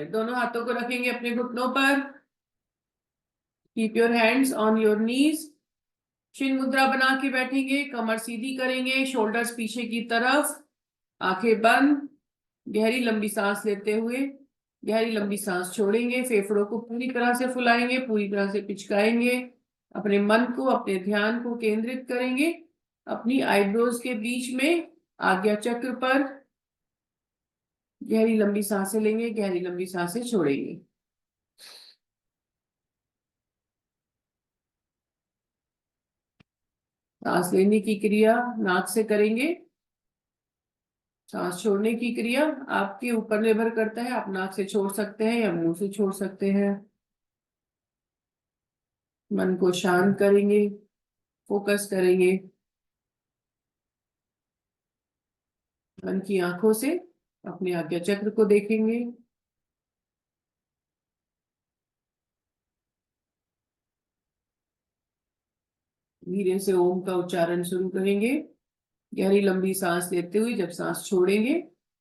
दोनों हाथों को रखेंगे अपने घुटनों पर। Keep your hands on your knees. चिन मुद्रा बना के बैठेंगे, कमर सीधी करेंगे, शोल्डर्स पीछे की तरफ, आंखें बंद। गहरी लंबी सांस लेते हुए गहरी लंबी सांस छोड़ेंगे। फेफड़ों को पूरी तरह से फुलाएंगे, पूरी तरह से पिचकाएंगे। अपने मन को, अपने ध्यान को केंद्रित करेंगे अपनी आईब्रोज के बीच में, आज्ञा चक्र पर। गहरी लंबी सांसें लेंगे, गहरी लंबी सांसें छोड़ेंगे। सांस लेने की क्रिया नाक से करेंगे। सांस छोड़ने की क्रिया आपके ऊपर निर्भर करता है, आप नाक से छोड़ सकते हैं या मुंह से छोड़ सकते हैं। मन को शांत करेंगे, फोकस करेंगे मन की आंखों से, अपने आज्ञा चक्र को देखेंगे। धीरे से ओम का उच्चारण शुरू करेंगे। गहरी लंबी सांस लेते हुए जब सांस छोड़ेंगे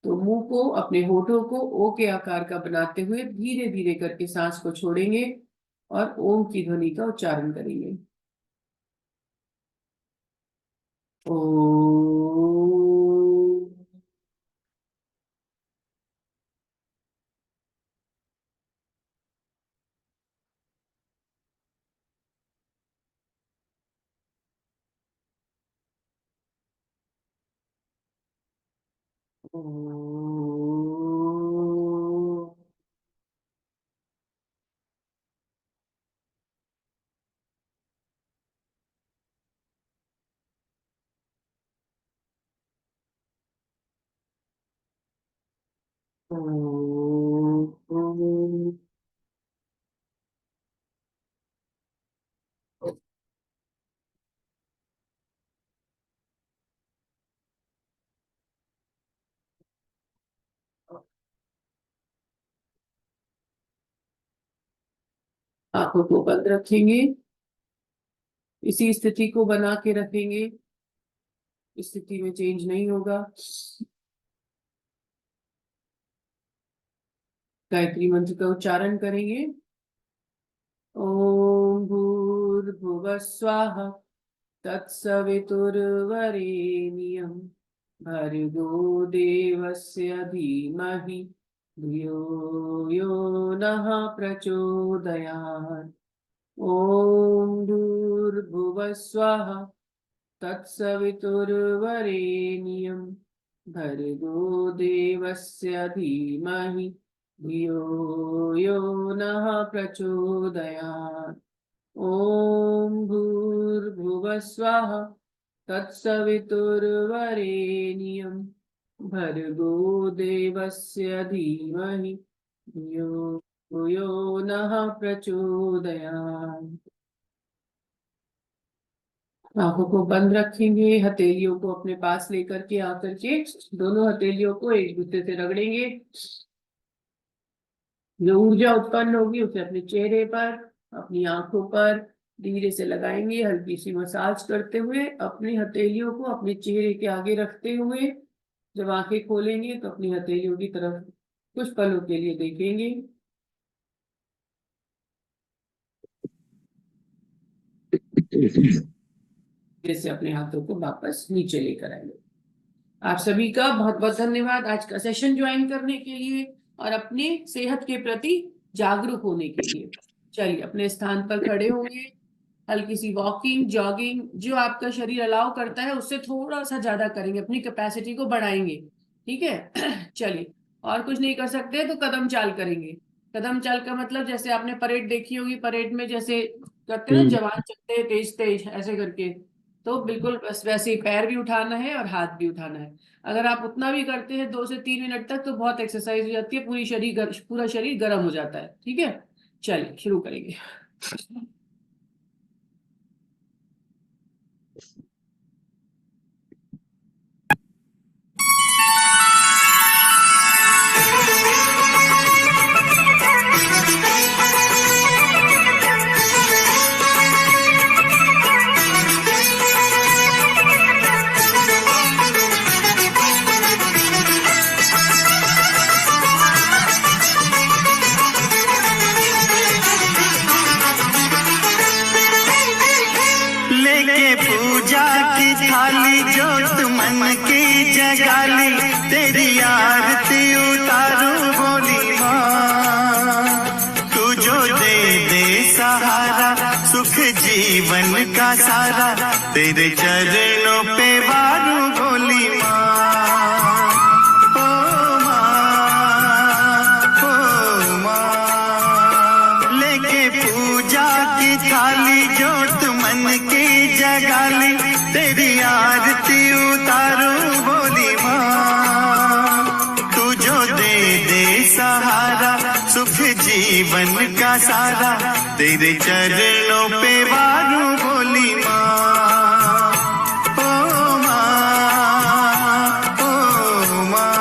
तो मुंह को, अपने होठों को ओ के आकार का बनाते हुए धीरे धीरे करके सांस को छोड़ेंगे और ओम की ध्वनि का उच्चारण करेंगे। ओ। आंखों को बंद रखेंगे, इसी स्थिति को बना के रखेंगे, स्थिति में चेंज नहीं होगा। गायत्री मंत्र का उच्चारण करेंगे। ओम भूर्भुवः स्वः तत्सवितुर्वरेण्यं भर्गो देवस्य धीमहि धियो यो नः प्रचोदयात्। ओम भूर्भुवः स्वः तत्सवितुर्वरेण्यं भर्गो देवस्य धीमहि धियो यो नः प्रचोदयात्। ओम भूर्भुवः स्वः तत्सवितुर्वरेण्यं भर्गो देवस्य धीमहि धियो यो नः प्रचोदयात्। आंखों को बंद रखेंगे, हथेलियों को अपने पास लेकर के आकर के दोनों हथेलियों को एक दूसरे से रगड़ेंगे। जो ऊर्जा उत्पन्न होगी उसे अपने चेहरे पर, अपनी आंखों पर धीरे से लगाएंगे, हल्की सी मसाज करते हुए अपनी हथेलियों को अपने चेहरे के आगे रखते हुए जब आंखें खोलेंगे तो अपनी हथेलियों की तरफ कुछ पलों के लिए देखेंगे। जैसे अपने हाथों को वापस नीचे लेकर आएंगे। आप सभी का बहुत बहुत धन्यवाद आज का सेशन ज्वाइन करने के लिए और अपनी सेहत के प्रति जागरूक होने के लिए। चलिए अपने स्थान पर खड़े होंगे, हल्की सी वॉकिंग, जॉगिंग जो आपका शरीर अलाउ करता है उससे थोड़ा सा ज्यादा करेंगे, अपनी कैपेसिटी को बढ़ाएंगे। ठीक है। चलिए, और कुछ नहीं कर सकते तो कदम चाल करेंगे। कदम चाल का मतलब जैसे आपने परेड देखी होगी, परेड में जैसे करते ना जवान चलते तेज तेज ऐसे करके, तो बिल्कुल बस वैसे ही पैर भी उठाना है और हाथ भी उठाना है। अगर आप उतना भी करते हैं 2 से 3 मिनट तक तो बहुत एक्सरसाइज हो जाती है, पूरा शरीर गर्म हो जाता है। ठीक है, चलिए शुरू करेंगे। की जगाली तेरी आरती उतारूं बोली माँ। तू जो दे दे सहारा सुख जीवन का सारा तेरे चरणों पे वारूं बोली माँ। ओ माँ लेके पूजा की थाली जोत मन की जगाली तेरी आरती उतारूं बोली माँ। तू जो दे दे सहारा सुख जीवन का सारा तेरे चरणों पे वारूं बोली माँ। ओ माँ, ओ माँ।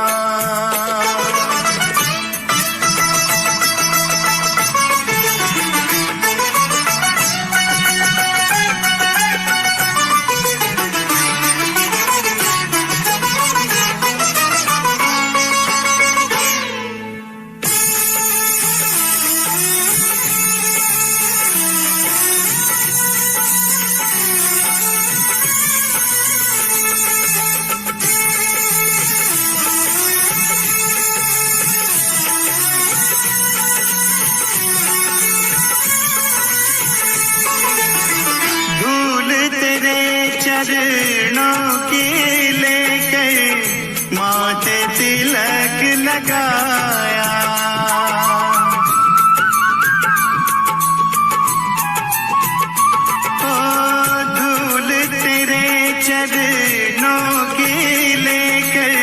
चरणों की लेकर माथे तिलक लगाया। ओ धूल तेरे चरणों की लेकर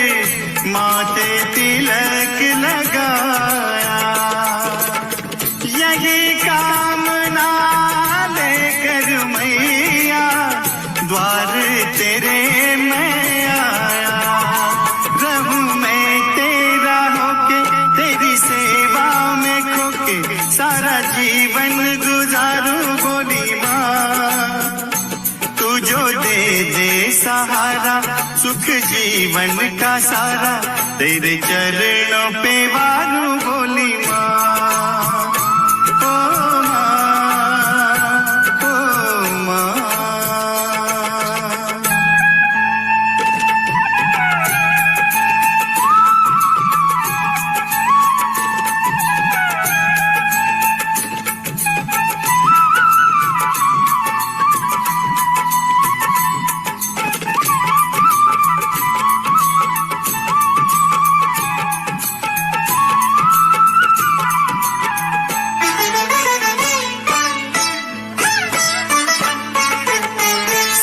माथे तिलक लगाया। यही कामना लेकर मैया द्वार तेरे मैं आया। रहूं मैं तेरा होके तेरी सेवा में खोके सारा जीवन गुजारूं बोली माँ। तू जो दे दे सहारा सुख जीवन का सारा तेरे चरणों पे वारूं बोली माँ। ओ माँ, ओ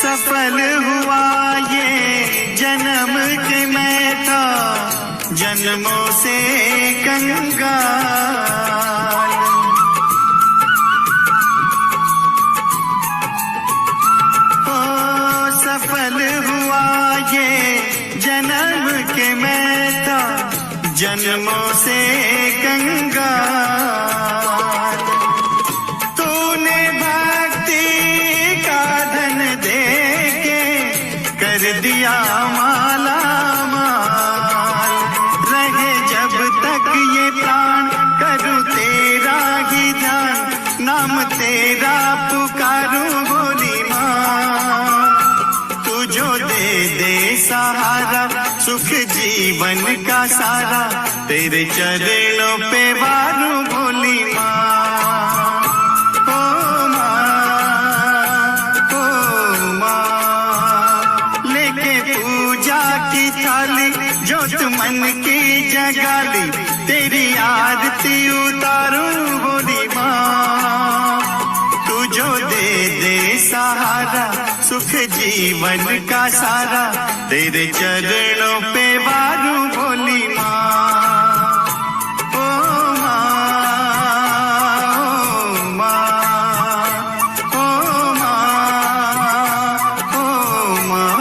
सफल हुआ ये जन्म के मैं था जन्मों से कंगाल। ओ सफल हुआ ये जन्म के मैं था जन्मों से कंगाल। तूने भक्ति का धन दे कर दिया माला माल। रहे जब तक ये प्राण करूं तेरा ही ध्यान नाम तेरा पुकारूं बोली माँ। तू जो दे दे सहारा सुख जीवन का सारा तेरे चरणों पे वारूं बोली माँ। ओ माँ, ओ माँ लेके पूजा की थाली जोत मन की जगाली तेरी आरती उतारूं बोली माँ। तू जो दे दे सहारा सुख जीवन का सारा तेरे चरणों पे वारूं बोली माँ। ओ माँ, ओ माँ, ओ माँ, ओ माँ।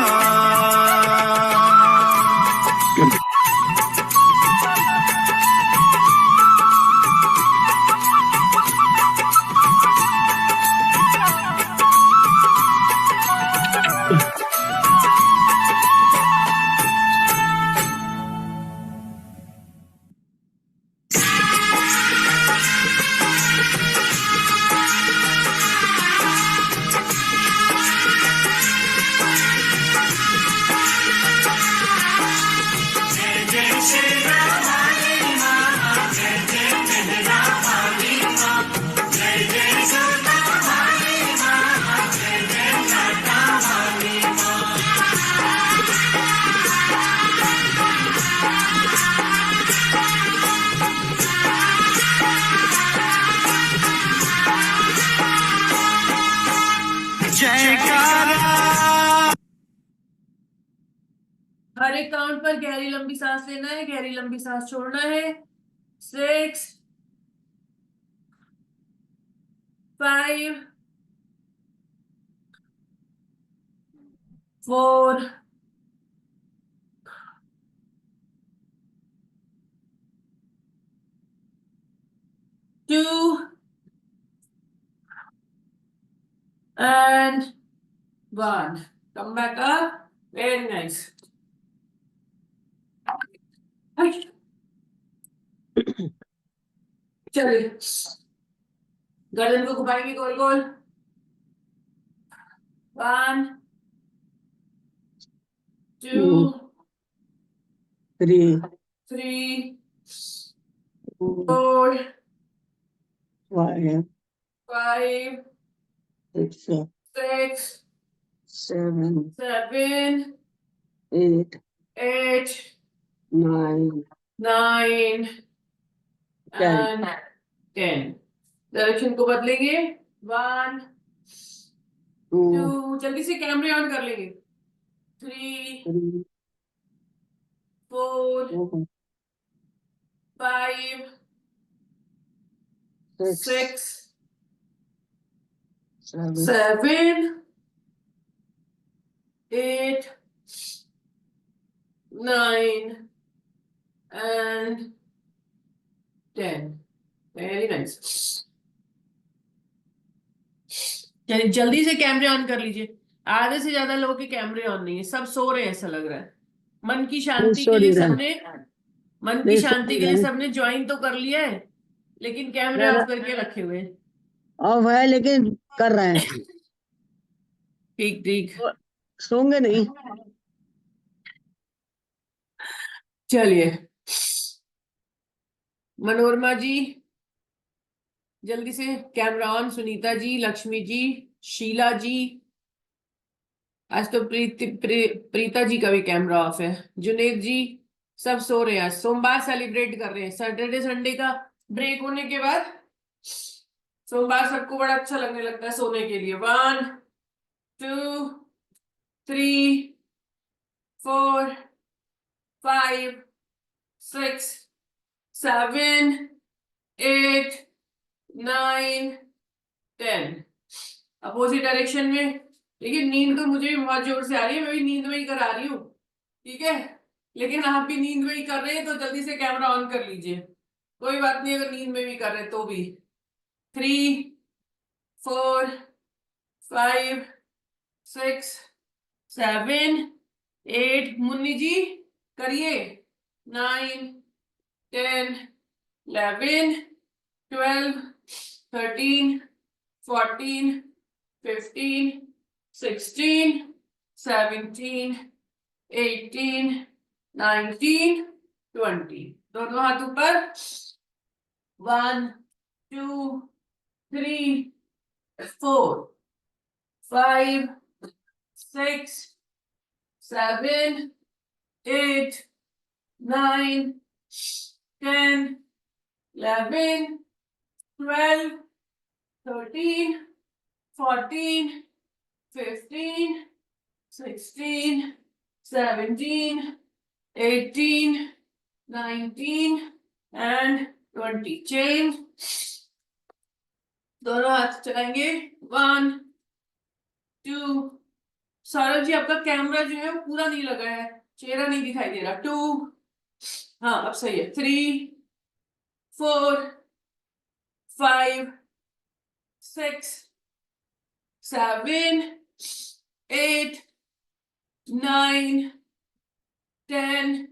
हर एक काउंट पर गहरी लंबी सांस लेना है, गहरी लंबी सांस छोड़ना है। 6 5 4 2 and 1. Come back up. Very nice. चलिए, गर्दन को घुमाएंगे गोल गोल। 1 2 3, 3 4, 4 5, 5 6, 6 7, 7 8, 8 9, 9 10. and 10. डायरेक्शन को बदलेंगे। 1 2, 2, जल्दी से कैमरे ऑन कर लेंगे। 3 3, 4 4, 5 6, 6 7, 7 8 9 and 10. Very nice. चलिए जल्दी से कैमरे ऑन कर लीजिए। आधे से ज्यादा लोगों के कैमरे ऑन नहीं है, सब सो रहे हैं ऐसा लग रहा है। मन की शांति के लिए सबने मन की शांति के लिए सबने ज्वाइन तो कर लिया है, लेकिन कैमरे ऑफ करके रखे हुए हैं। ऑफ है लेकिन कर रहे हैं। ठीक ठीक। सोंगे नहीं। चलिए मनोरमा जी जल्दी से कैमरा ऑन। सुनीता जी, लक्ष्मी जी, शीला जी, आज तो प्रीता जी का भी कैमरा ऑफ है। जुनेद जी, सब सो रहे हैं। आज सोमवार सेलिब्रेट कर रहे हैं। सैटरडे संडे का ब्रेक होने के बाद सोमवार सबको बड़ा अच्छा लगने लगता है सोने के लिए। 1 2 3 4 5 6 7 8 9 10। अपोजिट डायरेक्शन में। देखिए नींद तो मुझे भी बहुत जोर से आ रही है, मैं भी नींद में ही करा रही हूँ, ठीक है। लेकिन आप भी नींद में ही कर रहे हैं तो जल्दी से कैमरा ऑन कर लीजिए। कोई बात नहीं अगर नींद में भी कर रहे तो भी। 3 4 5 6 7 8, मुन्नी जी करिए। 9 10 11 12 13 14 15 16 17 18 19 20। दोनों हाथ ऊपर। 1 2 3 4 5 6 7 8 9 10 11 12 13 14 15 16 17 18 19 and 20। चेंज। दोनों हाथ चलाएंगे। 1 2। सौरभ जी आपका कैमरा जो है वो पूरा नहीं लगा है, चेहरा नहीं दिखाई दे रहा। 2। हाँ अब सही है। 3 4 5 6 7 8 9 10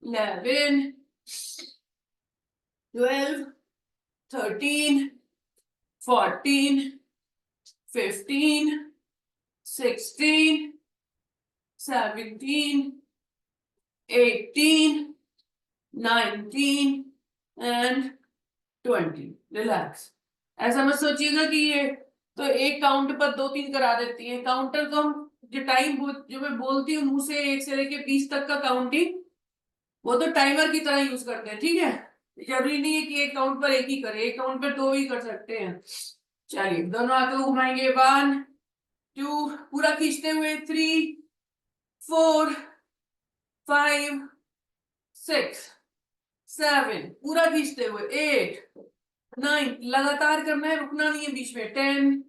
11 12 13 14 15 16 17 18 19 and 20। रिलैक्स। ऐसा मत सोचिएगा कि ये तो एक काउंट पर 2-3 करा देती है। काउंटर तो हम जो टाइम जो मैं बोलती हूँ मुंह से 1 से लेके 20 तक का काउंटिंग, वो तो टाइमर की तरह यूज करते हैं, ठीक है। जरूरी नहीं है कि एक काउंट पर एक ही करे, एक काउंट पर 2 ही कर सकते हैं। चलिए दोनों हाथों को घुमाएंगे। 1 2, पूरा खींचते हुए। 3 4 5 6 7 पूरा खींचते हुए 8 9 लगातार करना है, रुकना नहीं है बीच में। 10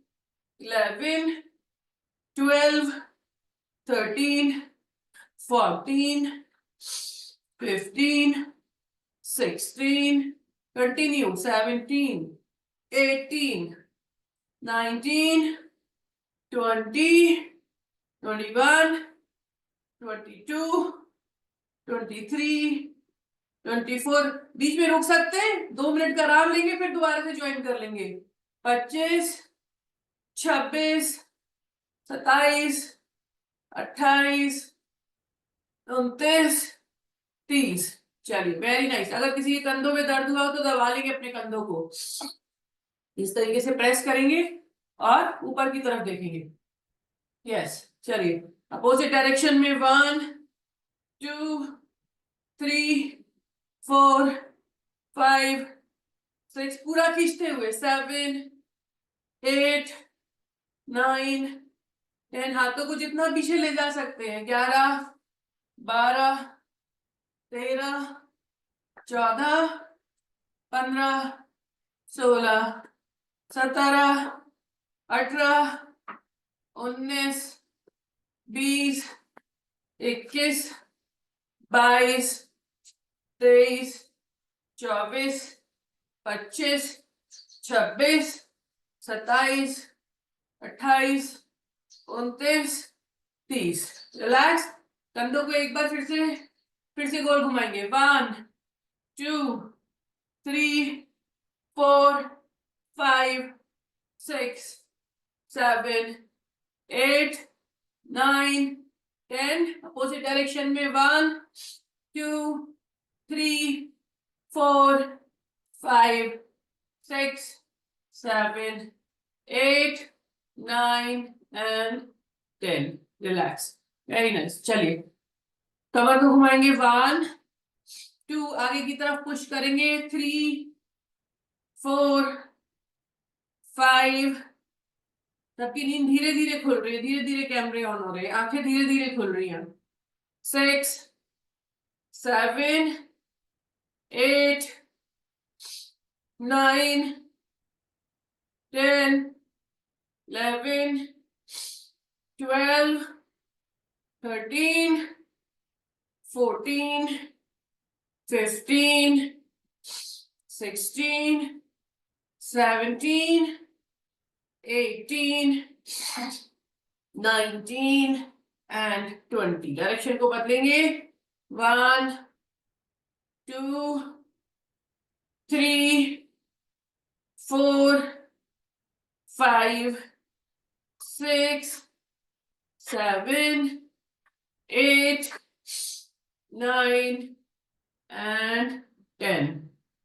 11 12 13 14 15 16 कंटिन्यू 17 18 19 20 21 22 23 24 बीच में रुक सकते हैं, 2 मिनट का आराम लेंगे, फिर दोबारा से ज्वाइन कर लेंगे। 25 26 27 28 29 30। चलिए वेरी नाइस। अगर किसी के कंधों में दर्द हुआ हो तो दबा लेंगे अपने कंधों को, इस तरीके से प्रेस करेंगे और ऊपर की तरफ देखेंगे। यस चलिए अपोजिट डायरेक्शन में 1 2 3 4 5 6 पूरा खींचते हुए 7 8 9 10 हाथों को जितना पीछे ले जा सकते हैं। 11 12 13 14 15 16 17 18 19 20 21 22 23 24 25 26 27 28 29 30। रिलैक्स। कंधों को एक बार फिर से गोल घुमाएंगे। 1 2 3 4 5 6 7 8 9 10 अपोजिट डायरेक्शन में 1 2 3 4 5 6 7 8 9 and 10। रिलैक्स। Very nice. चलिए कमर को घुमाएंगे। 1 2 आगे की तरफ पुश करेंगे। 3 4 5 सबकी नींद धीरे धीरे खुल रही है, धीरे धीरे कैमरे ऑन हो रहे हैं, आंखें धीरे धीरे खुल रही हैं। 6 7 8 9 10 11 12 13 14 15 16 17 18 19 and 20। डायरेक्शन को बदलेंगे। 1 2 3 4 5 6 7 8 9 and 10।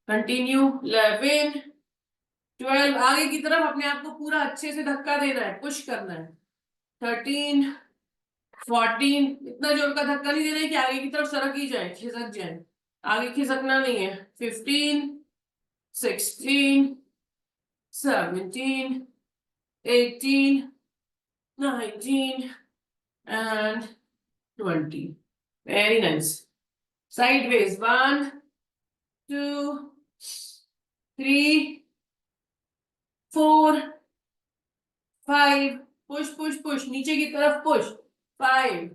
कंटिन्यू। 11 12 आगे की तरफ अपने आप को पूरा अच्छे से धक्का देना है, पुश करना है। 13 14 इतना जोर का धक्का नहीं देना है कि आगे की तरफ सरक ही जाए, खिसक जाए, आगे खिसकना नहीं है। 15 16 17 18 19 and 20। Very nice. Sideways. 1 2 3 4 5 push push push नीचे की तरफ पुश। 5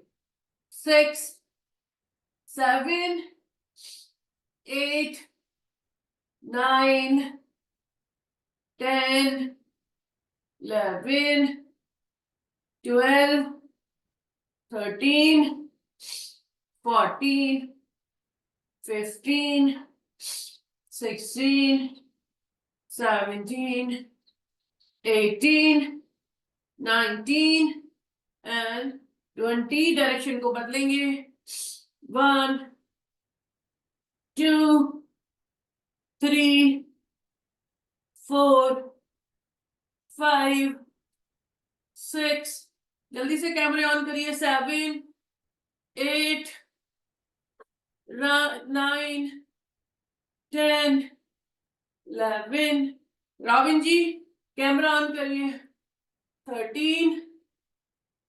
6 7 8 9 10 11 12 13 14 15 16 17 18 19 and 20। डायरेक्शन को बदलेंगे। 1 2 3 4 5 6 जल्दी से कैमरे ऑन करिए। 7 8 9 10 11 रॉबिन जी कैमरा ऑन करिए। 13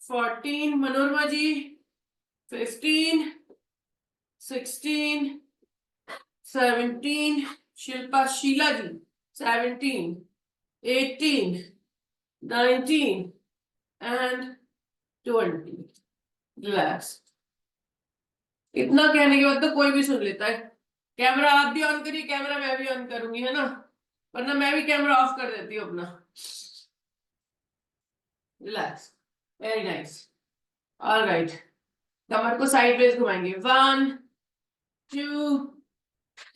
14 मनोरमा जी 15 16, 17, शिल्पा शीला जी 17, 18, 19 and 20. रिलैक्स. इतना कहने के बाद तो कोई भी सुन लेता है. कैमरा आप भी ऑन करिए, कैमरा मैं भी ऑन करूंगी, है ना, वरना मैं भी कैमरा ऑफ कर देती हूँ अपना. Relax. Very nice. All right. कमर को साइडवेज घुमाएंगे. 1 2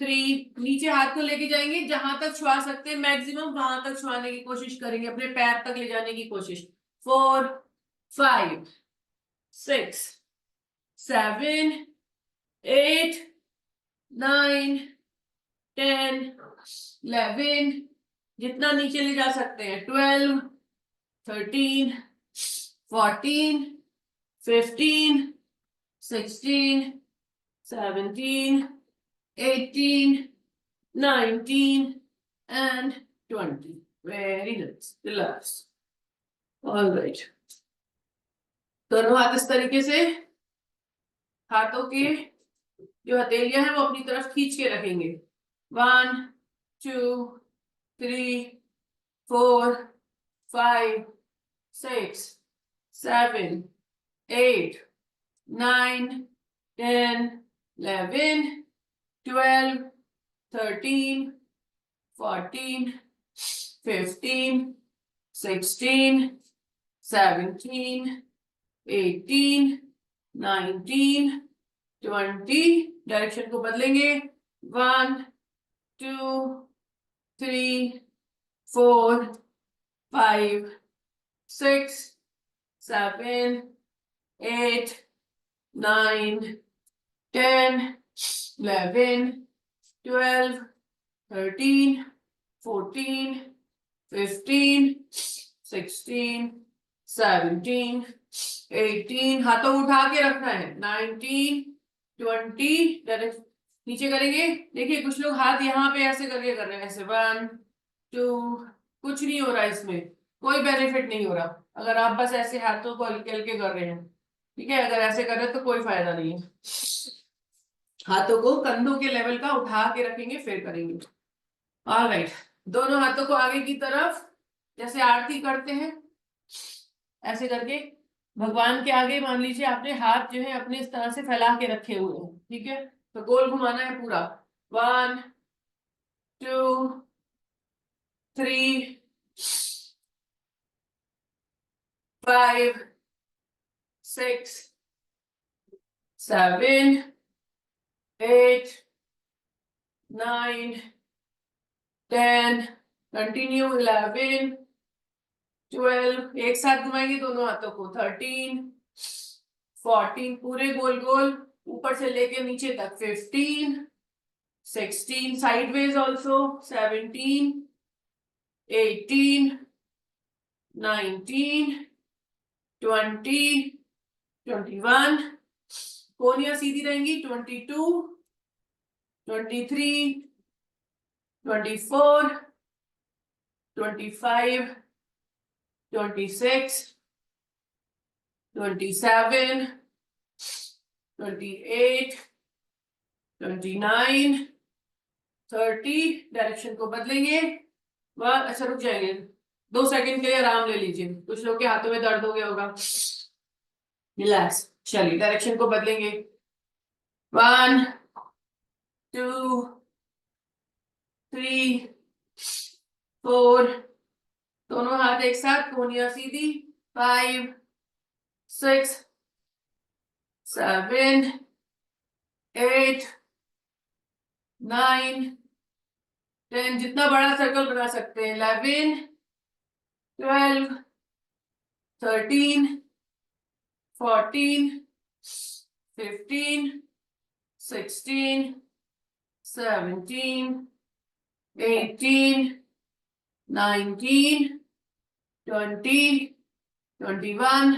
3. नीचे हाथ को लेके जाएंगे, जहां तक छुआ सकते हैं मैक्सिमम वहां तक छुआने की कोशिश करेंगे, अपने पैर तक ले जाने की कोशिश. 4 5 6 7 8 9 10 11. जितना नीचे ले जा सकते हैं. 12 13 14 15 16 17 18 19 and 20. Very nice. Relax. All right. दोनों हाथ इस तरीके से हाथों के जो हथेलियां हैं वो अपनी तरफ खींच के रखेंगे. 1 2 3 4 5 6 7 8 9 10 11 12 13 14 15 16 17 18 19 20. डायरेक्शन को बदलेंगे. 1 2 3 4 5 6 7 8 9 10 11 12 13 14 15 16 17 18. हाथों को उठा के रखना है. 19 20. डायरेक्ट नीचे करेंगे. देखिए कुछ लोग हाथ यहाँ पे ऐसे करके कर रहे हैं, ऐसे 1 2. कुछ नहीं हो रहा, इसमें कोई बेनिफिट नहीं हो रहा अगर आप बस ऐसे हाथों को हल्के हल्के कर रहे हैं. ठीक है, अगर ऐसे कर रहे हैं तो कोई फायदा नहीं है. हाथों को कंधों के लेवल का उठा के रखेंगे, फिर करेंगे. ऑलराइट. दोनों हाथों को आगे की तरफ जैसे आरती करते हैं ऐसे करके भगवान के आगे मान लीजिए आपने हाथ जो है अपने इस तरह से फैला के रखे हुए हैं. ठीक है, तो गोल घुमाना है पूरा. 1 2 3 5 6 7 8 9 10. कंटिन्यू. 11 12. एक साथ घुमाएंगे दोनों हाथों को. 13 14. पूरे गोल गोल ऊपर से लेके नीचे तक. 15 16. Sideways also. 17 18 19 20 21. कोनियां सीधी रहेंगी. 22 23 24 25 26 27 28 29 30. डायरेक्शन को बदलेंगे. अच्छा रुक जाएंगे 2 सेकंड के लिए, आराम ले लीजिए. कुछ लोग के हाथों में दर्द हो गया होगा. रिलैक्स. चलिए डायरेक्शन को बदलेंगे. 1 2 3 4. दोनों हाथ एक साथ, कोनियां सीधी. 5 6 7 8 9 10. जितना बड़ा सर्कल बना सकते हैं. 11 12 13 14 15 16 17 18 19 20 21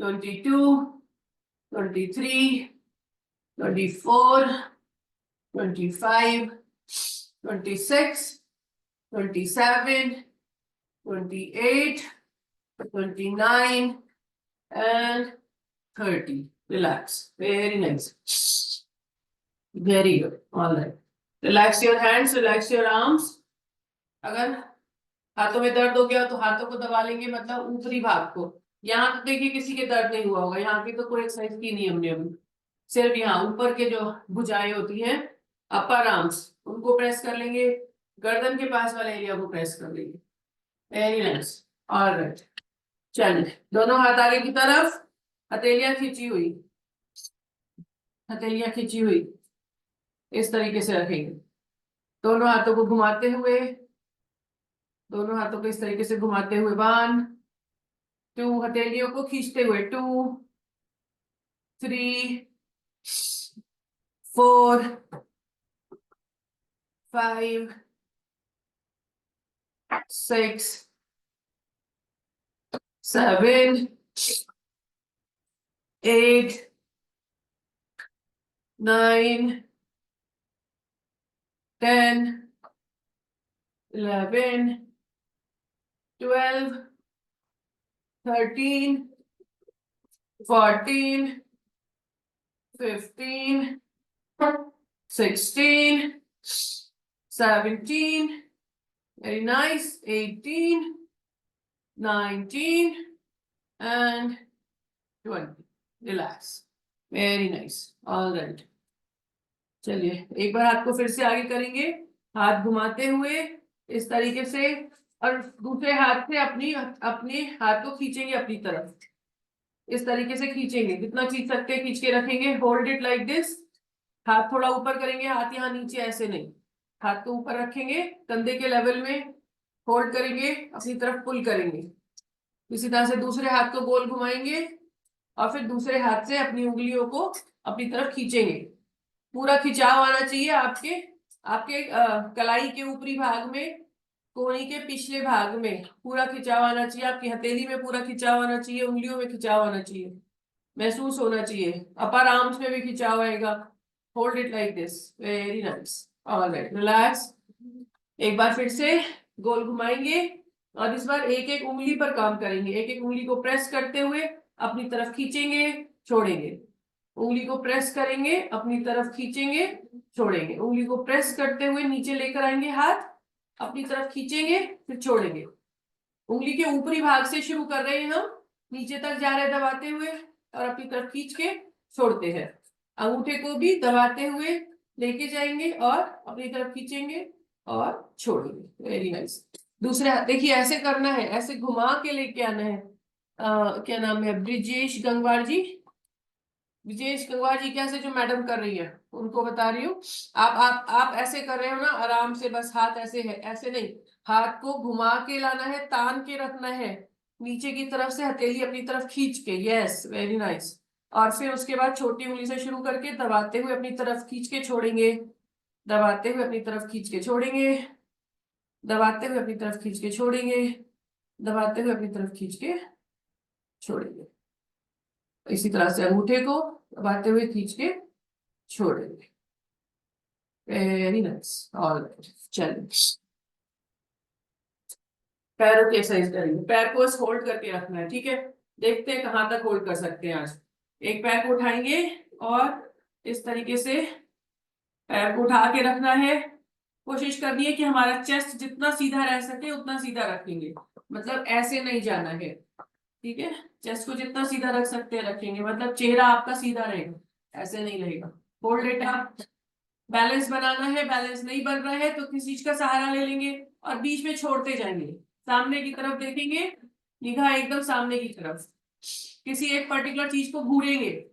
22 23 24 25 26 27 28 29 and 30. Relax. Very nice. Very good, all right. Relax your hands, relax your arms. अगर हाथों में दर्द हो गया तो हाथों को दबा लेंगे, मतलब ऊपरी भाग को। यहाँ तो देखिए किसी के दर्द नहीं हुआ होगा, यहाँ की तो कोई एक्सरसाइज की नहीं हमने अभी। सिर्फ यहाँ ऊपर के जो भुजाएं होती हैं, अपर आर्म्स, उनको प्रेस कर लेंगे। गर्दन के पास वाले एरिया को प्रेस कर लेंगे। Very nice, all right. चलिए, दोनों हाथ आगे की तरफ, हथेलियां खींची हुई, हथेलियां खींची हुई, इस तरीके से रखेंगे। दोनों हाथों को घुमाते हुए, दोनों हाथों को इस तरीके से घुमाते हुए, 1 2, हथेलियों को खींचते हुए, 2 3 4 5 6 7 8 9 10 11 12 13 14 15 16 17, very nice, 18 19 and 20. Relax, very nice, all right. चलिए, एक बार हाथ को फिर से आगे करेंगे, हाथ घुमाते हुए इस तरीके से, और दूसरे हाथ से अपने हाथ को खींचेंगे अपनी तरफ, इस तरीके से खींचेंगे। कितना खींच सकते हैं, खींच के रखेंगे, होल्ड इट लाइक दिस। हाथ थोड़ा ऊपर करेंगे, हाथ यहाँ नीचे, ऐसे नहीं, हाथ को ऊपर रखेंगे, कंधे के लेवल में होल्ड करेंगे, अपनी तरफ पुल करेंगे। इसी तरह से दूसरे हाथ को गोल घुमाएंगे और फिर दूसरे हाथ से अपनी उंगलियों को अपनी तरफ खींचेंगे। पूरा खिंचाव आना चाहिए आपके आपके कलाई के ऊपरी भाग में, कोहनी के पिछले भाग में पूरा खिंचाव आना चाहिए। आपकी हथेली में पूरा खिंचाव आना चाहिए, उंगलियों में खिंचाव आना चाहिए, महसूस होना चाहिए। अपर आर्म्स में भी खिंचाव आएगा। Hold it like this, very nice, alright, relax. एक बार फिर से गोल घुमाएंगे और इस बार एक एक उंगली पर काम करेंगे। एक एक उंगली को प्रेस करते हुए अपनी तरफ खींचेंगे, छोड़ेंगे, उंगली को प्रेस करेंगे, अपनी तरफ खींचेंगे, छोड़ेंगे, उंगली को प्रेस करते हुए नीचे लेकर आएंगे, हाथ अपनी तरफ खींचेंगे, फिर छोड़ेंगे। उंगली के ऊपरी भाग से शुरू कर रहे हैं हम, नीचे तक जा रहे हैं दबाते हुए और अपनी तरफ खींच के छोड़ते हैं। अंगूठे को भी दबाते हुए लेके जाएंगे और अपनी तरफ खींचेंगे और छोड़ेंगे। Very nice. दूसरे हाथ देखिए, ऐसे करना है, ऐसे घुमा के लेके आना है। क्या नाम है, ब्रिजेश गंगवार जी, विजेश गंगवार जी कैसे, जो मैडम कर रही है उनको बता रही हूँ। आप ऐसे कर रहे हो ना, आराम से, बस हाथ ऐसे है, ऐसे नहीं, हाथ को घुमा के लाना है, तान के रखना है नीचे की तरफ से, हथेली अपनी तरफ खींच के, यस, वेरी नाइस। और फिर उसके बाद छोटी उंगली से शुरू करके दबाते हुए अपनी तरफ खींच के छोड़ेंगे, दबाते हुए अपनी तरफ खींच के छोड़ेंगे, दबाते हुए अपनी तरफ खींच के छोड़ेंगे, दबाते हुए अपनी तरफ खींच के छोड़ेंगे। इसी तरह से अंगूठे को दबाते हुए खींच के छोड़ेंगे। Very nice, alright. चलिए, पैरों की एक्सरसाइज करेंगे। पैर को होल्ड करके रखना है, ठीक है। देखते हैं कहां तक होल्ड कर सकते हैं आज। एक पैर को उठाएंगे और इस तरीके से पैर को उठा के रखना है। कोशिश करनी है कि हमारा चेस्ट जितना सीधा रह सके उतना सीधा रखेंगे, मतलब ऐसे नहीं जाना है, ठीक है। चेस्ट को जितना सीधा रख सकते हैं रखेंगे, मतलब चेहरा आपका सीधा रहेगा, ऐसे नहीं रहेगा। Hold it up. बैलेंस बनाना है, बैलेंस नहीं बन रहा है तो किसी चीज का सहारा ले लेंगे और बीच में छोड़ते जाएंगे, सामने की तरफ देखेंगे, निगाह एकदम सामने की तरफ, किसी एक पर्टिकुलर चीज को घूरेंगे,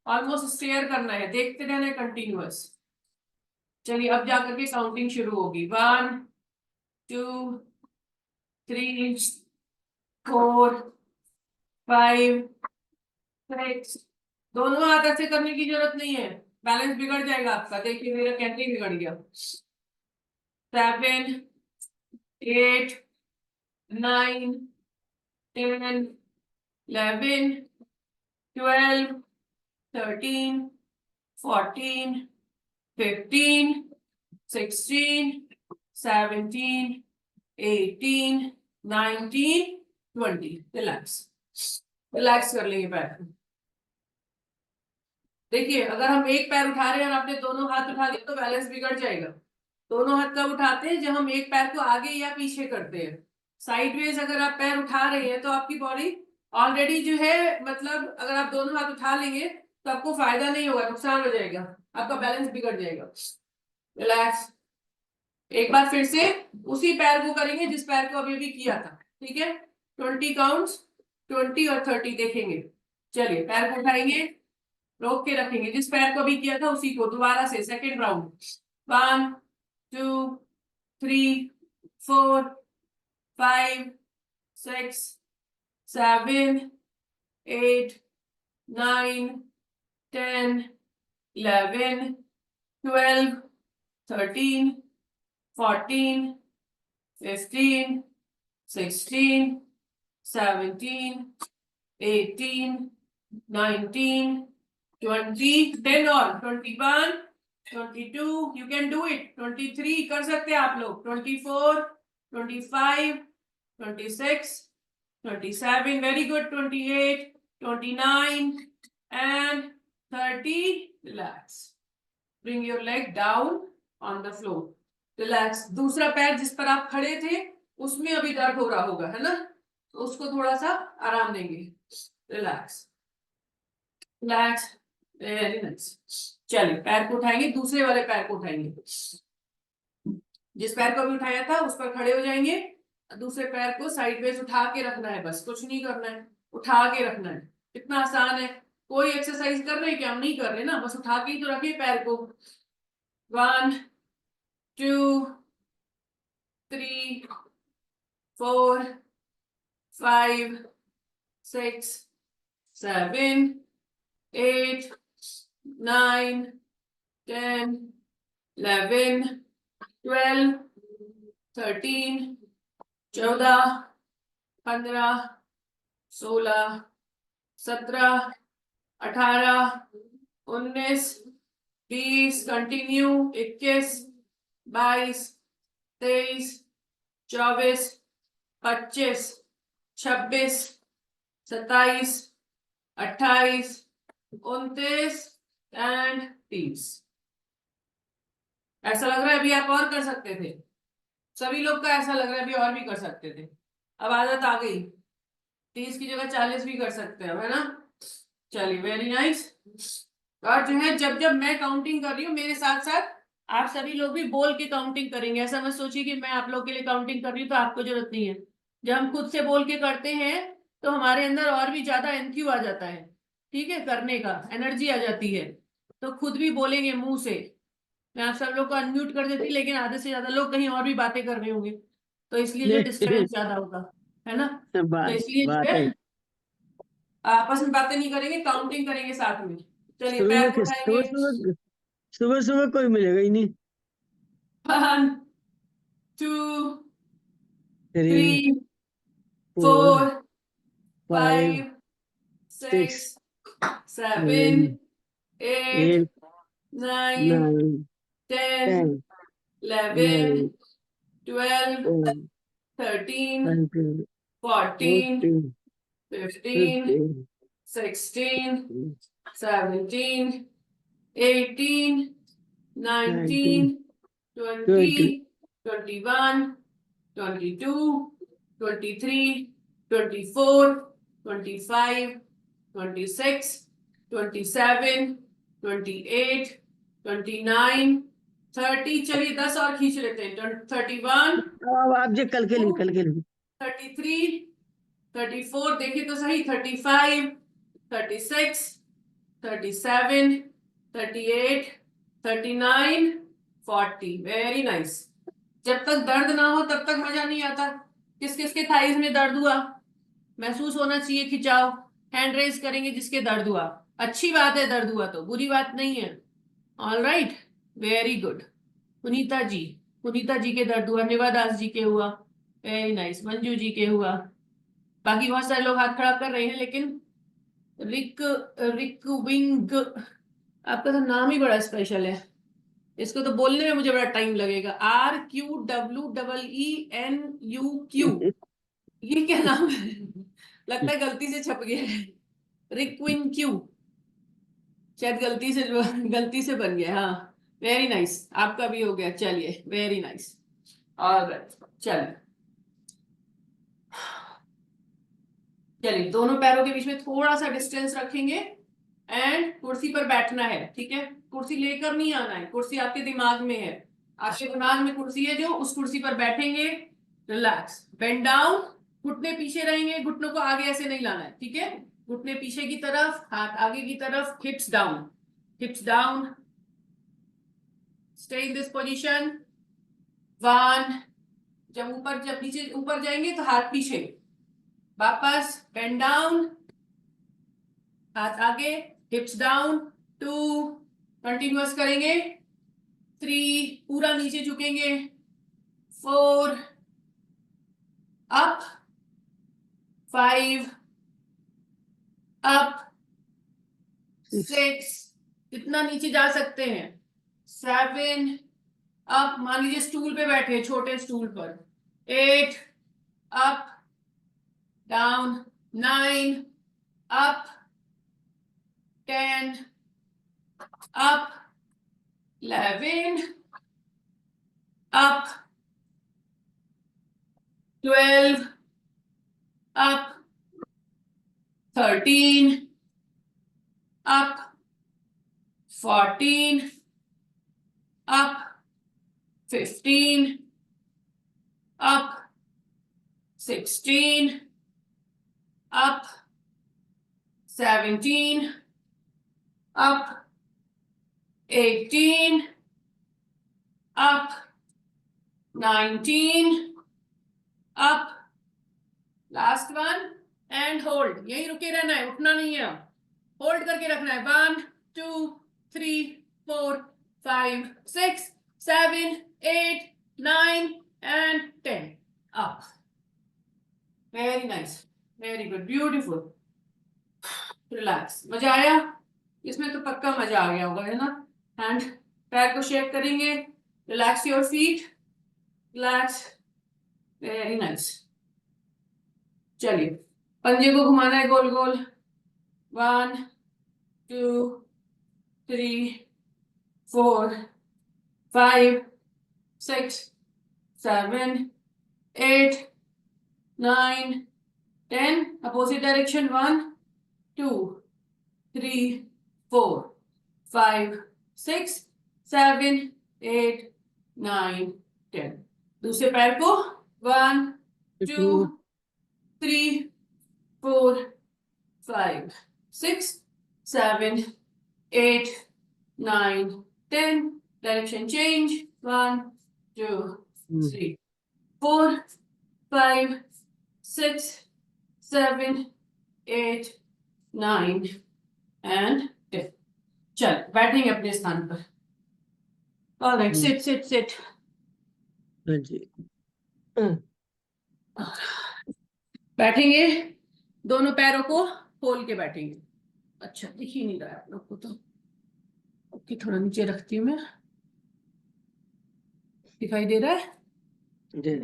ऑलमोस्ट स्टेयर करना है, देखते रहना है कंटिन्यूअस। चलिए, अब जाकर के काउंटिंग शुरू होगी। 1 2 3 4 5 6। दोनों हाथ ऐसे करने की जरूरत नहीं है, बैलेंस बिगड़ जाएगा आपका। देखिए मेरा कैसे बिगड़ गया। 7 8 9 10 11 12 13 14 15 16 17 18 19 20। रिलैक्स, रिलैक्स कर लेंगे पैर। देखिए अगर हम एक पैर उठा रहे हैं और आपने दोनों हाथ उठा लिए तो बैलेंस बिगड़ जाएगा। दोनों हाथ कब उठाते हैं, जब हम एक पैर को आगे या पीछे करते हैं। साइडवेज अगर आप पैर उठा रहे हैं तो आपकी बॉडी ऑलरेडी जो है, मतलब अगर आप दोनों हाथ उठा लेंगे तो आपको फायदा नहीं होगा, नुकसान हो जाएगा, आपका बैलेंस बिगड़ जाएगा। रिलैक्स। एक बार फिर से उसी पैर को करेंगे जिस पैर को अभी अभी किया था, ठीक है। 20 काउंट्स, 20 और 30 देखेंगे। चलिए पैर को उठाएंगे, रोक के रखेंगे, जिस पैर को अभी किया था उसी को दोबारा से सेकेंड राउंड। 1 2 3 4 5 6 7 8 9 10 11 12 13 14 15 16 17 18 19 20 10 और 21 22 you can do it 23 कर सकते हैं आप लोग 24 25 26 27 very good 28 29 and 30 relax bring your leg down on the floor relax दूसरा पैर जिस पर आप खड़े थे उसमें अभी दर्द हो रहा होगा, है ना, तो उसको थोड़ा सा आराम देंगे। Relax relax very nice. चलिए पैर को उठाएंगे, दूसरे वाले पैर को उठाएंगे, जिस पैर को अभी उठाया था उस पर खड़े हो जाएंगे। दूसरे पैर को साइडवेज उठा के रखना है, बस कुछ नहीं करना है, उठा के रखना है। कितना आसान है। कोई एक्सरसाइज कर रहे हैं क्या? हम नहीं कर रहे ना, बस उठा के ही तो रखिए पैर को। 1 2 3 4 5 6 7 8 9 10 11 12 13 14 15 16 17 18 19 20 कंटिन्यू 21 22 23 24 25 26 27 28 29 एंड 30। ऐसा लग रहा है अभी आप और कर सकते थे, सभी लोग का ऐसा लग रहा है अभी और भी कर सकते थे। अब आदत आ गई, 30 की जगह 40 भी कर सकते हैं, है ना। चलिए वेरी नाइस। और जो है जब जब मैं काउंटिंग कर रही हूँ मेरे साथ साथ आप सभी लोग भी बोल के काउंटिंग करेंगे। ऐसा मत सोचिए कि मैं आप लोग के लिए काउंटिंग कर रही हूँ तो आपको जरूरत नहीं है। जब हम खुद से बोल के करते हैं तो हमारे अंदर और भी ज्यादा एनक्यू आ जाता है, ठीक है, करने का एनर्जी आ जाती है। तो खुद भी बोलेंगे मुंह से। मैं आप सब लोग को अनम्यूट कर देती, लेकिन आधे से ज्यादा लोग कहीं और भी बातें कर रहे होंगे, तो इसलिए जो डिस्टर्बेंस ज्यादा होगा, है ना। तो बात इसलिए जो बात है है। आपस में बातें नहीं करेंगे, काउंटिंग करेंगे साथ में। चलिए सुबह पैर में को सुबह उठाएंगे। सुबह सुबह सुबह कोई मिलेगा ही नहीं। 1 2 3 3 4 4 5 5 6 6 7 7 8 8 9 9 10 10 11 11 12 12 13 13 14 14 15 15 16 17 18 19 19 20 20 21 22 23 24 25 26 27 28 29 30। चलिए 10 और खींच लेते हैं। 31 अब आप जो कल के लिए 33 34 देखिए तो सही, 35 36 37 38 39 40। Very nice. जब तक दर्द ना हो तब तक मजा नहीं आता। किस किस के थाइज में दर्द हुआ? महसूस होना चाहिए खिंचाव। हैंड रेज करेंगे जिसके दर्द हुआ। अच्छी बात है, दर्द हुआ तो बुरी बात नहीं है। All right, very good. Punita ji के दर्द हुआ, निवा दास जी के हुआ, वेरी नाइस। मंजू जी के हुआ। बाकी बहुत सारे लोग हाथ खड़ा कर रहे हैं, लेकिन रिक रिक विंग, आपका तो नाम ही बड़ा स्पेशल है, इसको तो बोलने में मुझे बड़ा टाइम लगेगा। RQWENUQ, ये क्या नाम है? लगता है गलती से छप गया है। रिक्विन क्यू, शायद गलती से बन गया। हाँ, वेरी नाइस, आपका भी हो गया। चलिए, वेरी नाइस। ऑलराइट, चलिए चलिए, दोनों पैरों के बीच में थोड़ा सा डिस्टेंस रखेंगे एंड कुर्सी पर बैठना है, ठीक है। कुर्सी लेकर नहीं आना है, कुर्सी आपके दिमाग में है। आपके दिमाग में कुर्सी है जो, उस कुर्सी पर बैठेंगे। रिलैक्स, बेंड डाउन, घुटने पीछे रहेंगे, घुटनों को आगे ऐसे नहीं लाना है, ठीक है। घुटने पीछे की तरफ, हाथ आगे की तरफ, हिप्स down, हिप्स down. Stay in this position. 1, जब नीचे ऊपर जाएंगे तो हाथ पीछे, वापस बेंड डाउन, हाथ आगे, हिप्स डाउन। 2, कंटिन्यूअस करेंगे। 3, पूरा नीचे झुकेंगे। 4, अप। 5, अप। 6, कितना नीचे जा सकते हैं। 7, अप, मान लीजिए स्टूल पे बैठे, छोटे स्टूल पर। 8, up, down. 9, up. 10, up. 11, up. 12, up. 13, up. 14, up. 15, up. 16, up. 17, up. 18, up. 19, up. Last one and hold, यही रुके रहना है, उठना नहीं है। होल्ड करके रखना है। 1, 2, 3, 4, 5, 6, 7, 8, 9 and 10, up. Very nice, very good, beautiful. Relax. मजा आया? इसमें तो पक्का मजा आ गया होगा, है ना। हैंड, पैर को शेक करेंगे। Relax your feet, relax. Very nice. चलिए, पंजे को घुमाना है गोल गोल। 1, 2, 3, 4, 5, 6, 7, 8, 9, 10, opposite direction। 1, 2, 3, 4, 5, 6, 7, 8, 9, 10। दूसरे पैर को 1, 2, 3, 4, 5, 6, 7, 8, 9, 10, direction change। 1, 2, 3, 4, 5, 6, 7, 8, 9 एंड 10। चल, बैठेंगे अपने स्थान पर। Alright, sit sit sit. हाँ जी। बैठेंगे, दोनों पैरों को खोल के बैठेंगे। अच्छा, दिख ही नहीं रहा है आप लोग को तो। ओके, थोड़ा नीचे रखती हूँ मैं। दिखाई दे रहा है? जी।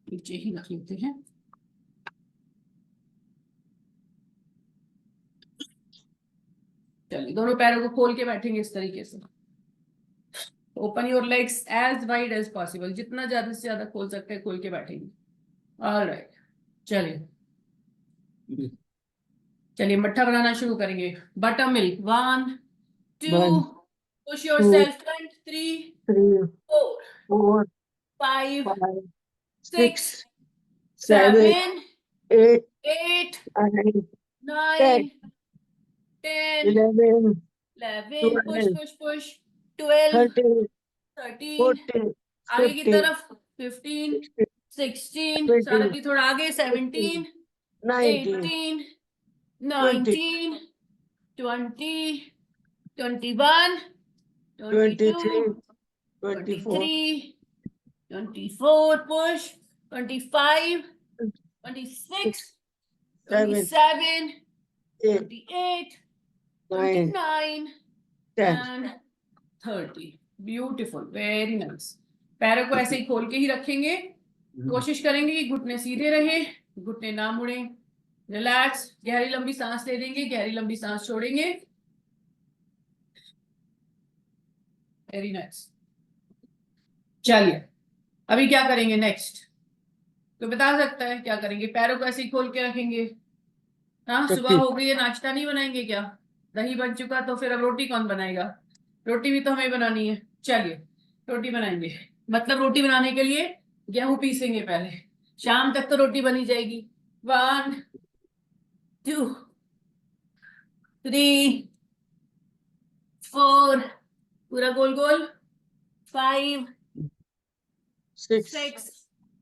नीचे ही रख लेते हैं। चलिए, दोनों पैरों को खोल के बैठेंगे इस तरीके से। Open your legs as wide as possible, जितना ज्यादा से ज्यादा खोल सकते हैं खोल के बैठेंगे। ऑलराइट, चलिए चलिए, मट्ठा बनाना शुरू करेंगे। Butter milk. 1, 2, 1, push yourself front. 3, 3, 4, 4, 5, 5, 6, 6, 7, 7, 8, 8, 9, 9, 10, 11, 11, push 12, push push, 12, 13, 13, 14, आगे की 15, तरफ 15, 16, 16, 20, सारथ जी थोड़ा आगे, 18, 17, 19, 18, 20, 19, 20, 21, 23, 22, 24, 23, 24, push, 25, 26, 27, 8, 28, 9, 29 10. and 30। Beautiful, very nice. पैरों को ऐसे ही खोल के ही रखेंगे। कोशिश करेंगे कि घुटने सीधे रहे, घुटने ना मुड़े। रिलैक्स, गहरी लंबी सांस ले लेंगे, गहरी लंबी सांस छोड़ेंगे। Very nice. चलिए अभी क्या करेंगे नेक्स्ट, तो बता सकता है क्या करेंगे? पैरों को ऐसे ही खोल के रखेंगे। हाँ, सुबह हो गई है, नाश्ता नहीं बनाएंगे क्या? दही बन चुका, तो फिर अब रोटी कौन बनाएगा? रोटी भी तो हमें बनानी है। चलिए रोटी बनाएंगे, मतलब रोटी बनाने के लिए गेहूं पीसेंगे पहले, शाम तक तो रोटी बनी जाएगी। 1 2 3 4, पूरा गोल गोल। 5 6, 6,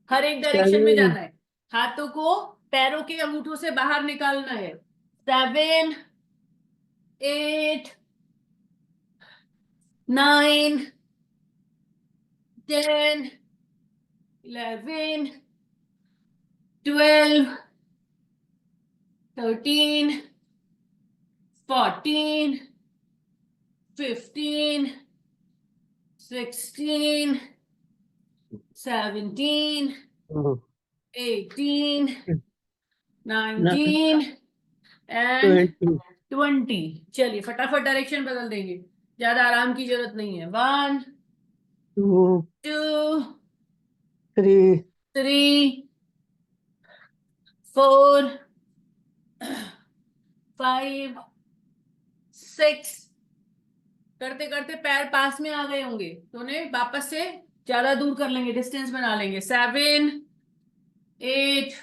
हर एक डायरेक्शन में 7, जाना है। हाथों को पैरों के अंगूठों से बाहर निकालना है। 7 8 9 10 11 12 13 14 15 16 17 18 19 एंड 20। चलिए फटाफट डायरेक्शन बदल देंगे, ज्यादा आराम की जरूरत नहीं है। 1 2, 2 3, 3 4 5 6। करते करते पैर पास में आ गए होंगे तो उन्हें वापस से ज्यादा दूर कर लेंगे, डिस्टेंस बना लेंगे। 7 8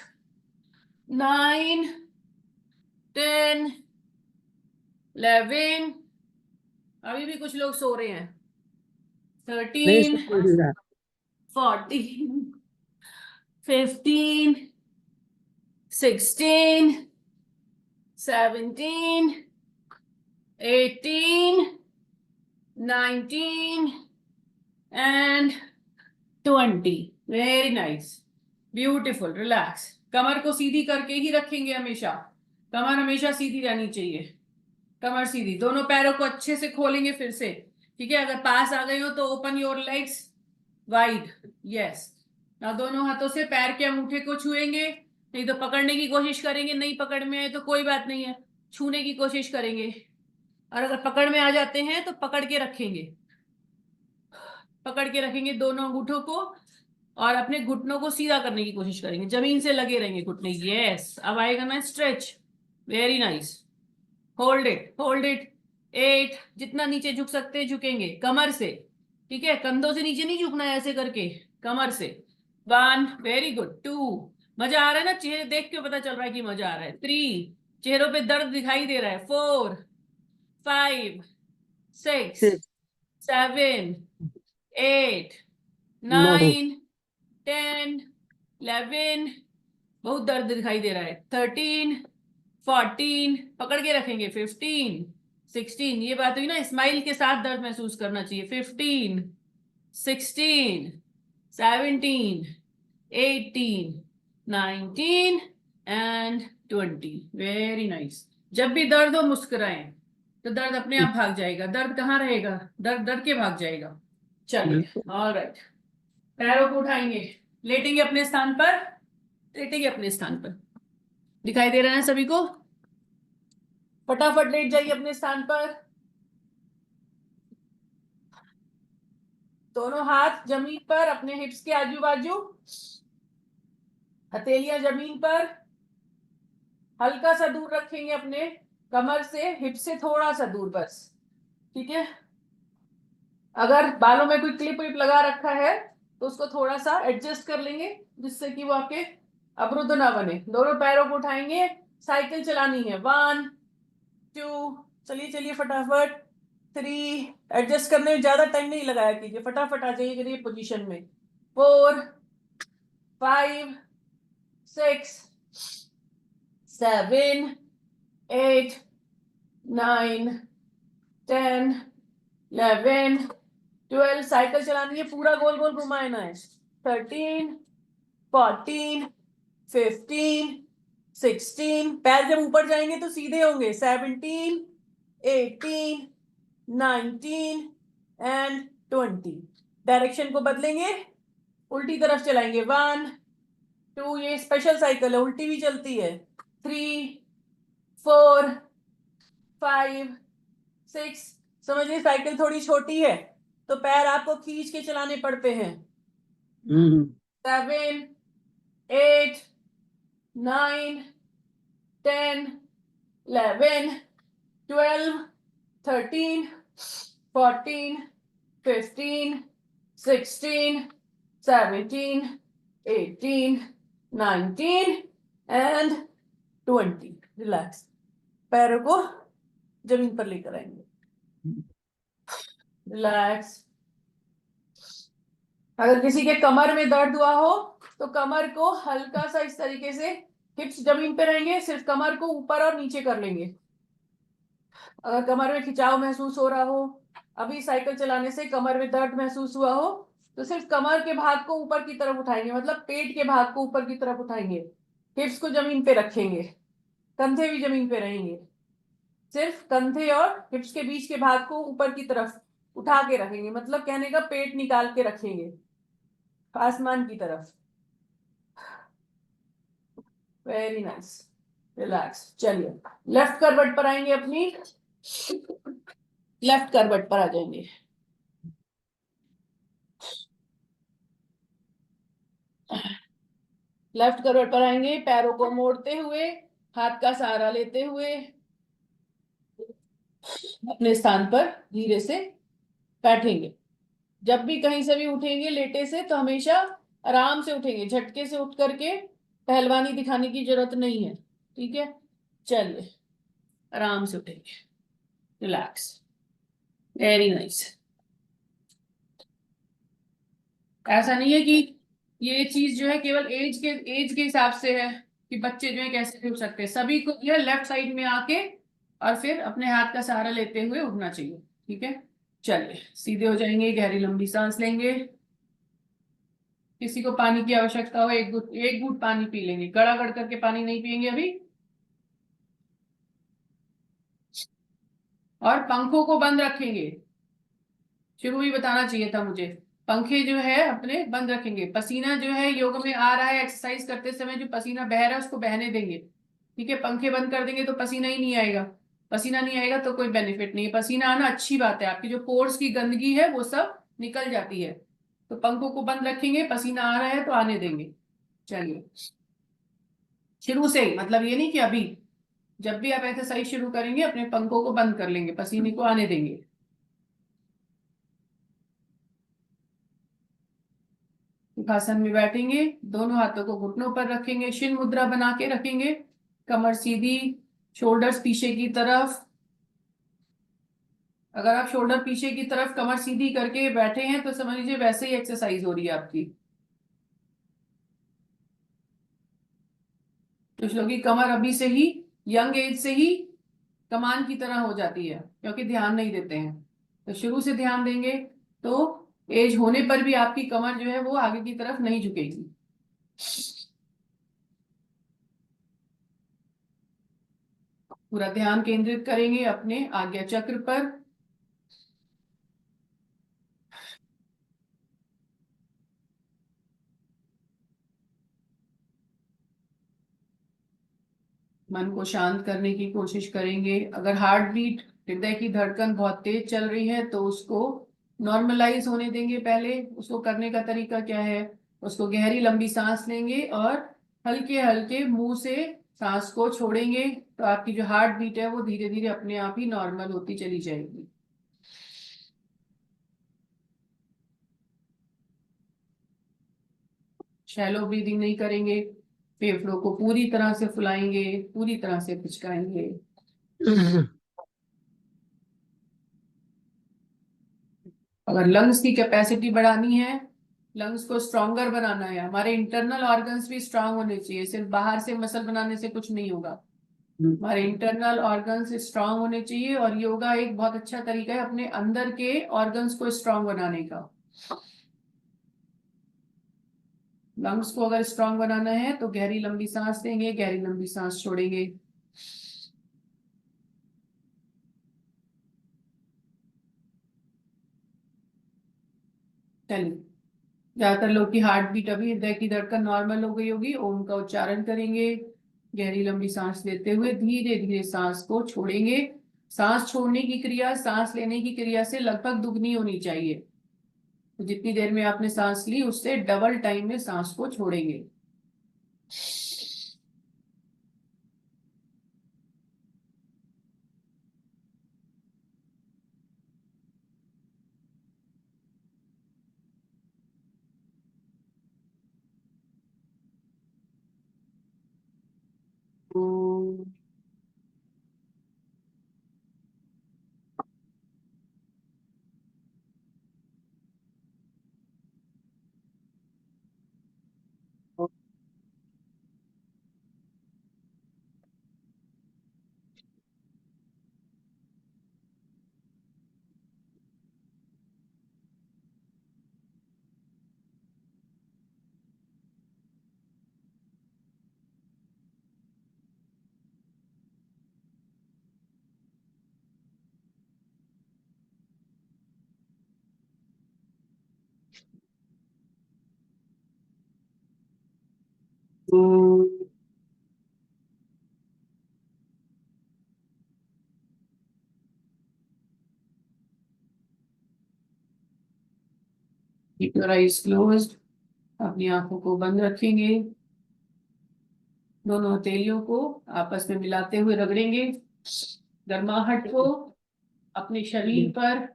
9 10 11। अभी भी कुछ लोग सो रहे हैं। नहीं 13 समझ 14 15 16 17 18 19 and 20। Very nice, beautiful. Relax, कमर को सीधी करके ही रखेंगे हमेशा, कमर हमेशा सीधी रहनी चाहिए। कमर सीधी, दोनों पैरों को अच्छे से खोलेंगे फिर से। ठीक है, अगर पास आ गए हो तो open your legs wide. Yes, ना दोनों हाथों से पैर के अंगूठे को छुएंगे, नहीं तो पकड़ने की कोशिश करेंगे, नहीं पकड़ में आए तो कोई बात नहीं है, छूने की कोशिश करेंगे। और अगर पकड़ में आ जाते हैं तो पकड़ के रखेंगे, पकड़ के रखेंगे दोनों अंगूठों को, और अपने घुटनों को सीधा करने की कोशिश करेंगे, जमीन से लगे रहेंगे घुटने। यस, अब आएगा ना stretch. Very nice, hold it hold it. 8, जितना नीचे झुक सकते हैं झुकेंगे कमर से। ठीक है, कंधों से नीचे नहीं झुकना है, ऐसे करके कमर से। 1, वेरी गुड। 2, मजा आ रहा है ना, चेहरे देख के पता चल रहा है कि मजा आ रहा है। 3, चेहरों पे दर्द दिखाई दे रहा है। 4 5 6 6, 7 8 9, 9 10 11। बहुत दर्द दिखाई दे रहा है। 13 14, पकड़ के रखेंगे। 15 16, ये बात हुई ना, स्माइल के साथ दर्द महसूस करना चाहिए। 15 16 17 18 19 एंड 20। Very nice. जब भी दर्द हो मुस्कुराएं, तो दर्द अपने आप भाग जाएगा। दर्द कहाँ रहेगा? दर्द डर के भाग जाएगा। चलिए, ऑलराइट, पैरों को उठाएंगे, लेटेंगे अपने स्थान पर, लेटेंगे अपने स्थान पर। दिखाई दे रहा है सभी को? फटाफट लेट जाइए अपने स्थान पर। दोनों हाथ जमीन पर, अपने हिप्स के आजू बाजू, हथेलियां जमीन पर, हल्का सा दूर रखेंगे अपने कमर से, हिप से थोड़ा सा दूर बस। ठीक है, अगर बालों में कोई क्लिप विप लगा रखा है तो उसको थोड़ा सा एडजस्ट कर लेंगे, जिससे कि वो आपके अवरुद्ध ना बने। दोनों पैरों को उठाएंगे, साइकिल चलानी है। 1 2, चलिए चलिए फटाफट। 3, एडजस्ट करने में ज्यादा टाइम नहीं लगाया कीजिए, फटाफट आ जाइए करिए पोजीशन में। 4 5 6 7 8 9 10 11 12। साइकिल चलानी है, पूरा गोल गोल घुमाना है। 13 14 15 16। पैर जब ऊपर जाएंगे तो सीधे होंगे। 17 18 19 एंड 20। डायरेक्शन को बदलेंगे, उल्टी तरफ चलाएंगे। 1 2, ये स्पेशल साइकिल है, उल्टी भी चलती है। 3 4 5 6। समझिए साइकिल थोड़ी छोटी है तो पैर आपको खींच के चलाने पड़ते हैं। 7 8 9 10 11 12 13 14 15 16 17 18 19 and 20। रिलैक्स, पैरों को जमीन पर लेकर आएंगे। रिलैक्स। अगर किसी के कमर में दर्द हुआ हो तो कमर को हल्का सा इस तरीके से, हिप्स जमीन पे रहेंगे, सिर्फ कमर को ऊपर और नीचे कर लेंगे। अगर कमर में खिंचाव महसूस हो रहा हो, अभी साइकिल चलाने से कमर में दर्द महसूस हुआ हो, तो सिर्फ कमर के भाग को ऊपर की तरफ उठाएंगे, मतलब पेट के भाग को ऊपर की तरफ उठाएंगे। हिप्स को जमीन पे रखेंगे, कंधे भी जमीन पे रहेंगे। सिर्फ कंधे और हिप्स के बीच के भाग को ऊपर की तरफ उठा के रखेंगे, मतलब कहने का पेट निकाल के रखेंगे आसमान की तरफ। Very nice, relax. चलिए लेफ्ट करवट पर आएंगे, अपनी लेफ्ट करवट पर आ जाएंगे। लेफ्ट करवट पर आएंगे, पैरों को मोड़ते हुए, हाथ का सहारा लेते हुए अपने स्थान पर धीरे से बैठेंगे। जब भी कहीं से भी उठेंगे लेटे से तो हमेशा आराम से उठेंगे, झटके से उठ करके पहलवानी दिखाने की जरूरत नहीं है, ठीक है। चलिए आराम से उठेंगे, रिलैक्स। Very nice. ऐसा नहीं है कि ये चीज जो है केवल एज के हिसाब से है कि बच्चे जो है कैसे भी उठ सकते हैं। सभी को जो है लेफ्ट साइड में आके और फिर अपने हाथ का सहारा लेते हुए उठना चाहिए, ठीक है। चलिए सीधे हो जाएंगे, गहरी लंबी सांस लेंगे। किसी को पानी की आवश्यकता हो, एक घूंट पानी पी लेंगे, गड़ागड़ करके पानी नहीं पियेंगे अभी। और पंखों को बंद रखेंगे, शुरू ही बताना चाहिए था मुझे। पंखे जो है अपने बंद रखेंगे। पसीना जो है योग में आ रहा है, एक्सरसाइज करते समय जो पसीना बह रहा है उसको बहने देंगे, ठीक है। पंखे बंद कर देंगे तो पसीना ही नहीं आएगा, पसीना नहीं आएगा तो कोई बेनिफिट नहीं है। पसीना आना अच्छी बात है, आपकी जो पोर्स की गंदगी है वो सब निकल जाती है। तो पंखों को बंद रखेंगे, पसीना आ रहा है तो आने देंगे। चलिए शुरू से ही, मतलब ये नहीं कि अभी, जब भी आप एक्सरसाइज शुरू करेंगे अपने पंखों को बंद कर लेंगे, पसीने को आने देंगे। सुखासन में बैठेंगे, दोनों हाथों को घुटनों पर रखेंगे, शिन मुद्रा बना के रखेंगे, कमर सीधी, शोल्डर्स पीछे की तरफ। अगर आप शोल्डर पीछे की तरफ कमर सीधी करके बैठे हैं तो समझ लीजिए वैसे ही एक्सरसाइज हो रही है आपकी। कुछ लोगों की कमर अभी से ही, यंग एज से ही कमान की तरह हो जाती है क्योंकि ध्यान नहीं देते हैं। तो शुरू से ध्यान देंगे तो एज होने पर भी आपकी कमर जो है वो आगे की तरफ नहीं झुकेगी। पूरा ध्यान केंद्रित करेंगे अपने आज्ञा चक्र पर। मन को शांत करने की कोशिश करेंगे। अगर हार्ट बीट, हृदय की धड़कन बहुत तेज चल रही है तो उसको नॉर्मलाइज होने देंगे। पहले उसको करने का तरीका क्या है, उसको गहरी लंबी सांस लेंगे और हल्के हल्के मुंह से सांस को छोड़ेंगे, तो आपकी जो हार्ट बीट है वो धीरे धीरे अपने आप ही नॉर्मल होती चली जाएगी। शैलो ब्रीदिंग नहीं करेंगे, फेफड़ों को पूरी तरह से फुलाएंगे, पूरी तरह से पिचकाएंगे। अगर लंग्स की कैपेसिटी बढ़ानी है, लंग्स को स्ट्रॉन्गर बनाना है, हमारे इंटरनल ऑर्गन्स भी स्ट्रांग होने चाहिए, सिर्फ बाहर से मसल बनाने से कुछ नहीं होगा। हमारे इंटरनल ऑर्गन्स स्ट्रांग होने चाहिए और योगा एक बहुत अच्छा तरीका है अपने अंदर के ऑर्गन्स को स्ट्रांग बनाने का। लंग्स को अगर स्ट्रांग बनाना है तो गहरी लंबी सांस लेंगे, गहरी लंबी सांस छोड़ेंगे। चलिए, ज्यादातर लोग की हार्ट बीट अभी, हृदय की धड़कन नॉर्मल हो गई होगी। ओम का उच्चारण करेंगे। गहरी लंबी सांस लेते हुए धीरे धीरे सांस को छोड़ेंगे। सांस छोड़ने की क्रिया सांस लेने की क्रिया से लगभग दुगनी होनी चाहिए। तो जितनी देर में आपने सांस ली उससे डबल टाइम में सांस को छोड़ेंगे। Keep your eyes closed. अपनी आंखों को बंद रखेंगे। दोनों हथेलियों को आपस में मिलाते हुए रगड़ेंगे। गर्माहट को अपने शरीर पर,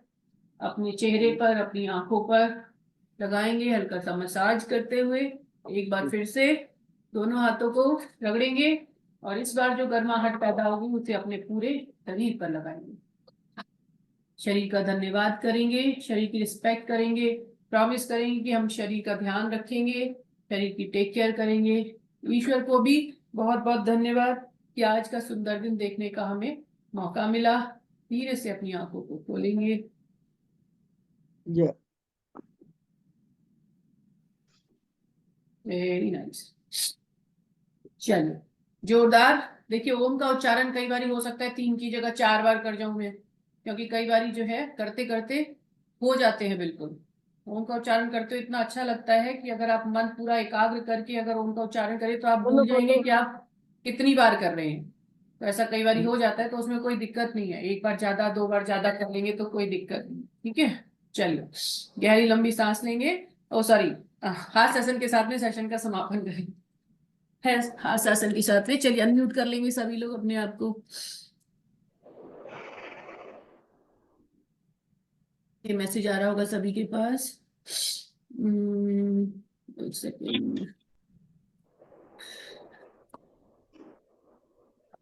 अपने चेहरे पर, अपनी आंखों पर लगाएंगे, हल्का सा मसाज करते हुए। एक बार फिर से दोनों हाथों को रगड़ेंगे और इस बार जो गर्माहट पैदा होगी उसे अपने पूरे शरीर पर लगाएंगे। शरीर का धन्यवाद करेंगे, शरीर की रिस्पेक्ट करेंगे, प्रॉमिस करेंगे कि हम शरीर का ध्यान रखेंगे, शरीर की टेक केयर करेंगे। ईश्वर को भी बहुत बहुत धन्यवाद कि आज का सुंदर दिन देखने का हमें मौका मिला। धीरे से अपनी आंखों को खोलेंगे। जय। Very nice. चलो जोरदार। देखिए ओम का उच्चारण कई बार हो सकता है 3 की जगह 4 बार कर जाऊं मैं, क्योंकि कई बार जो है करते करते हो जाते हैं। बिल्कुल ओम का उच्चारण करते हुए इतना अच्छा लगता है कि अगर आप मन पूरा एकाग्र करके अगर ओम का उच्चारण करें तो आप भूल जाएंगे कि आप कितनी बार कर रहे हैं। तो ऐसा कई बार हो जाता है, तो उसमें कोई दिक्कत नहीं है। 1 बार ज्यादा 2 बार ज्यादा कर लेंगे तो कोई दिक्कत नहीं। ठीक है, चलिए गहरी लंबी सांस लेंगे। ओ सॉरी, हाथ आसन के साथ में सेशन का समापन करेंगे। है हाथ आसन के साथ में। चलिए अनम्यूट कर लेंगे सभी लोग अपने आप को। ये मैसेज आ रहा होगा सभी के पास। एक सेकेंड।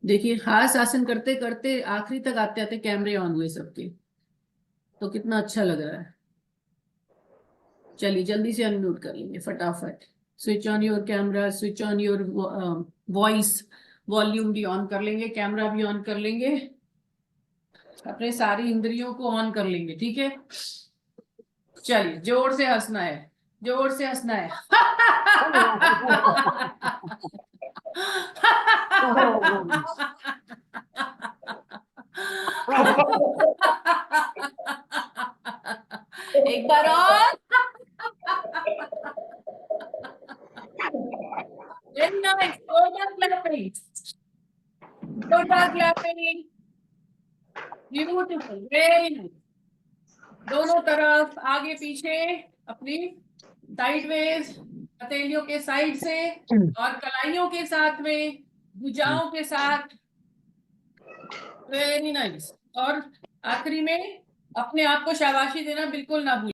देखिए हाथ आसन करते करते आखिरी तक आते आते कैमरे ऑन हुए सबके, तो कितना अच्छा लग रहा है। चलिए जल्दी से अनम्यूट कर लेंगे फटाफट। Switch on your camera, switch on your voice, volume भी ऑन कर लेंगे, कैमरा भी ऑन कर लेंगे, अपने सारी इंद्रियों को ऑन कर लेंगे। ठीक है, चलिए जोर से हंसना है, जोर से हंसना है। एक बार और। Very nice. Total clapping. Total clapping. Beautiful. Very nice. दोनों तरफ आगे पीछे अपनी साइडवेज, हथेलियों के साइड से और कलाइयों के साथ में, भुजाओं के साथ। Very nice. और आखिरी में अपने आप को शाबाशी देना बिल्कुल ना भूलें।